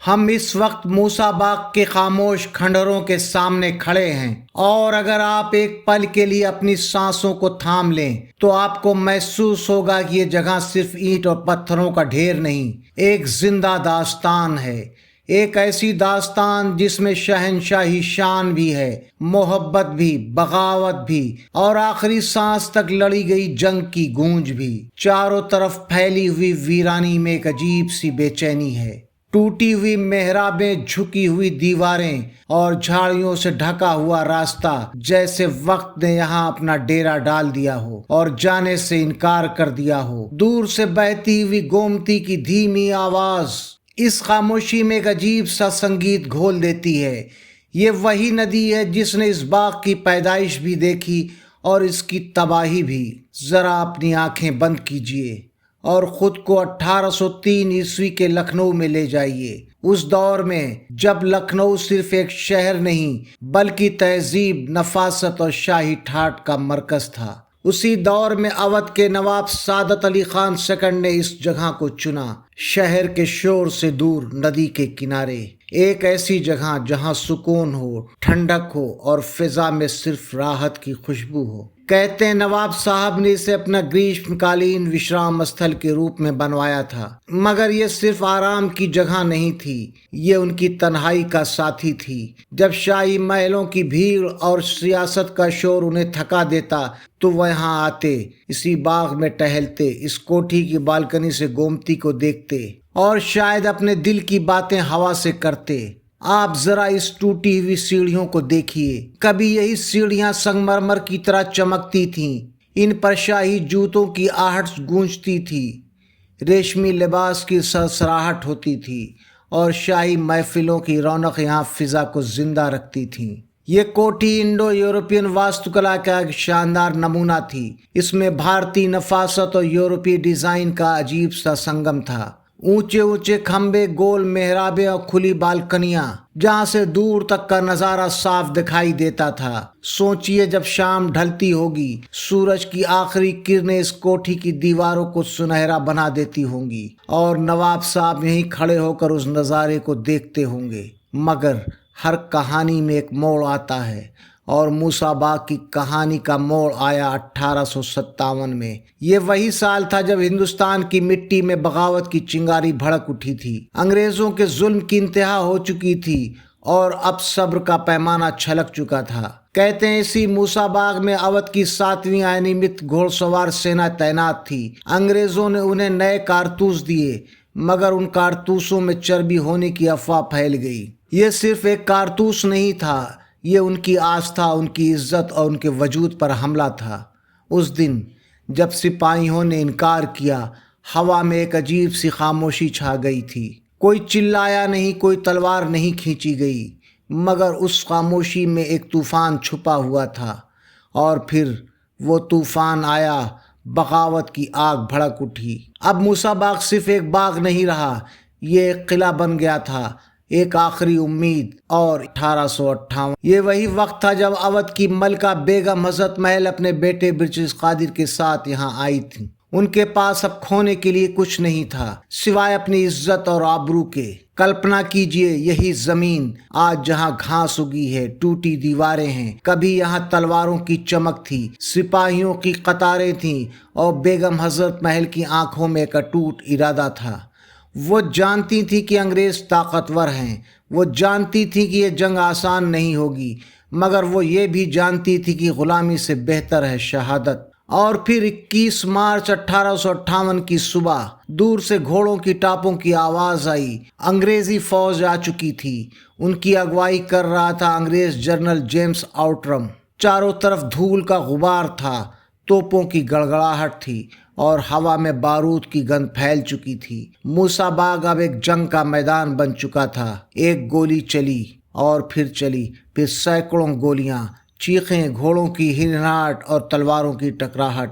ہم اس وقت موسیٰ باغ کے خاموش کھنڈروں کے سامنے کھڑے ہیں، اور اگر آپ ایک پل کے لیے اپنی سانسوں کو تھام لیں تو آپ کو محسوس ہوگا کہ یہ جگہ صرف اینٹ اور پتھروں کا ڈھیر نہیں، ایک زندہ داستان ہے۔ ایک ایسی داستان جس میں شہنشاہی شان بھی ہے، محبت بھی، بغاوت بھی، اور آخری سانس تک لڑی گئی جنگ کی گونج بھی۔ چاروں طرف پھیلی ہوئی ویرانی میں ایک عجیب سی بے چینی ہے، ٹوٹی ہوئی محرابیں، جھکی ہوئی دیواریں اور جھاڑیوں سے ڈھکا ہوا راستہ، جیسے وقت نے یہاں اپنا ڈیرا ڈال دیا ہو اور جانے سے انکار کر دیا ہو۔ دور سے بہتی ہوئی گومتی کی دھیمی آواز اس خاموشی میں ایک عجیب سا سنگیت گھول دیتی ہے۔ یہ وہی ندی ہے جس نے اس باغ کی پیدائش بھی دیکھی اور اس کی تباہی بھی۔ ذرا اپنی آنکھیں بند کیجئے اور خود کو 1803 کے لکھنؤ میں لے جائیے، اس دور میں جب لکھنؤ صرف ایک شہر نہیں بلکہ تہذیب، نفاست اور شاہی ٹھاٹ کا مرکز تھا۔ اسی دور میں اودھ کے نواب سعادت علی خان سیکنڈ نے اس جگہ کو چنا، شہر کے شور سے دور، ندی کے کنارے، ایک ایسی جگہ جہاں سکون ہو، ٹھنڈک ہو اور فضا میں صرف راحت کی خوشبو ہو۔ کہتے ہیں نواب صاحب نے اسے اپنا گریشم کالین وشرام استھل کے روپ میں بنوایا تھا، مگر یہ صرف آرام کی جگہ نہیں تھی، یہ ان کی تنہائی کا ساتھی تھی۔ جب شاہی محلوں کی بھیڑ اور سیاست کا شور انہیں تھکا دیتا تو وہ یہاں آتے، اسی باغ میں ٹہلتے، اس کوٹھی کی بالکنی سے گومتی کو دیکھتے اور شاید اپنے دل کی باتیں ہوا سے کرتے۔ آپ ذرا اس ٹوٹی ہوئی سیڑھیوں کو دیکھیے، کبھی یہی سیڑھیاں سنگ مرمر کی طرح چمکتی تھیں، ان پر شاہی جوتوں کی آہٹ گونجتی تھی، ریشمی لباس کی سرسراہٹ ہوتی تھی اور شاہی محفلوں کی رونق یہاں فضا کو زندہ رکھتی تھیں۔ یہ کوٹھی انڈو یورپین واستو کلا کا ایک شاندار نمونہ تھی، اس میں بھارتی نفاست اور یورپی ڈیزائن کا عجیب سا سنگم تھا۔ اونچے اونچے کھمبے، گول محرابیں اور کھلی بالکنیاں جہاں سے دور تک کا نظارہ صاف دکھائی دیتا تھا۔ سوچئے جب شام ڈھلتی ہوگی، سورج کی آخری کرنیں اس کوٹھی کی دیواروں کو سنہرا بنا دیتی ہوں گی اور نواب صاحب یہیں کھڑے ہو کر اس نظارے کو دیکھتے ہوں گے۔ مگر ہر کہانی میں ایک موڑ آتا ہے، اور موسیٰ باغ کی کہانی کا موڑ آیا 1857 میں۔ یہ وہی سال تھا جب ہندوستان کی مٹی میں بغاوت کی چنگاری بھڑک اٹھی تھی، انگریزوں کے ظلم کی انتہا ہو چکی تھی اور اب صبر کا پیمانہ چھلک چکا تھا۔ کہتے ہیں اسی موسیٰ باغ میں اودھ کی 7ویں انیمت گھوڑ سوار سینا تعینات تھی۔ انگریزوں نے انہیں نئے کارتوس دیے، مگر ان کارتوسوں میں چربی ہونے کی افواہ پھیل گئی۔ یہ صرف ایک کارتوس نہیں تھا، یہ ان کی آستھا، ان کی عزت اور ان کے وجود پر حملہ تھا۔ اس دن جب سپاہیوں نے انکار کیا، ہوا میں ایک عجیب سی خاموشی چھا گئی تھی۔ کوئی چلایا نہیں، کوئی تلوار نہیں کھینچی گئی، مگر اس خاموشی میں ایک طوفان چھپا ہوا تھا، اور پھر وہ طوفان آیا، بغاوت کی آگ بھڑک اٹھی۔ اب موسیٰ باغ صرف ایک باغ نہیں رہا، یہ ایک قلعہ بن گیا تھا، ایک آخری امید۔ اور 1858 یہ وہی وقت تھا جب اودھ کی ملکہ بیگم حضرت محل اپنے بیٹے برجش قادر کے ساتھ یہاں آئی تھیں۔ ان کے پاس اب کھونے کے لیے کچھ نہیں تھا سوائے اپنی عزت اور آبرو کے۔ کلپنا کیجئے، یہی زمین آج جہاں گھاس اگی ہے، ٹوٹی دیواریں ہیں، کبھی یہاں تلواروں کی چمک تھی، سپاہیوں کی قطاریں تھیں اور بیگم حضرت محل کی آنکھوں میں ایک اٹوٹ ارادہ تھا۔ وہ جانتی تھی کہ انگریز طاقتور ہیں، وہ جانتی تھی کہ یہ جنگ آسان نہیں ہوگی، مگر وہ یہ بھی جانتی تھی کہ غلامی سے بہتر ہے شہادت۔ اور پھر 21 مارچ 1858 کی صبح دور سے گھوڑوں کی ٹاپوں کی آواز آئی۔ انگریزی فوج آ چکی تھی، ان کی اگوائی کر رہا تھا انگریز جنرل جیمز آؤٹرم۔ چاروں طرف دھول کا غبار تھا، توپوں کی گڑگڑاہٹ تھی اور ہوا میں بارود کی گند پھیل چکی تھی۔ موسیٰ باغ اب ایک جنگ کا میدان بن چکا تھا۔ ایک گولی چلی اور پھر چلی، پھر سینکڑوں گولیاں، چیخیں، گھوڑوں کی ہنہناہٹ اور تلواروں کی ٹکراہٹ۔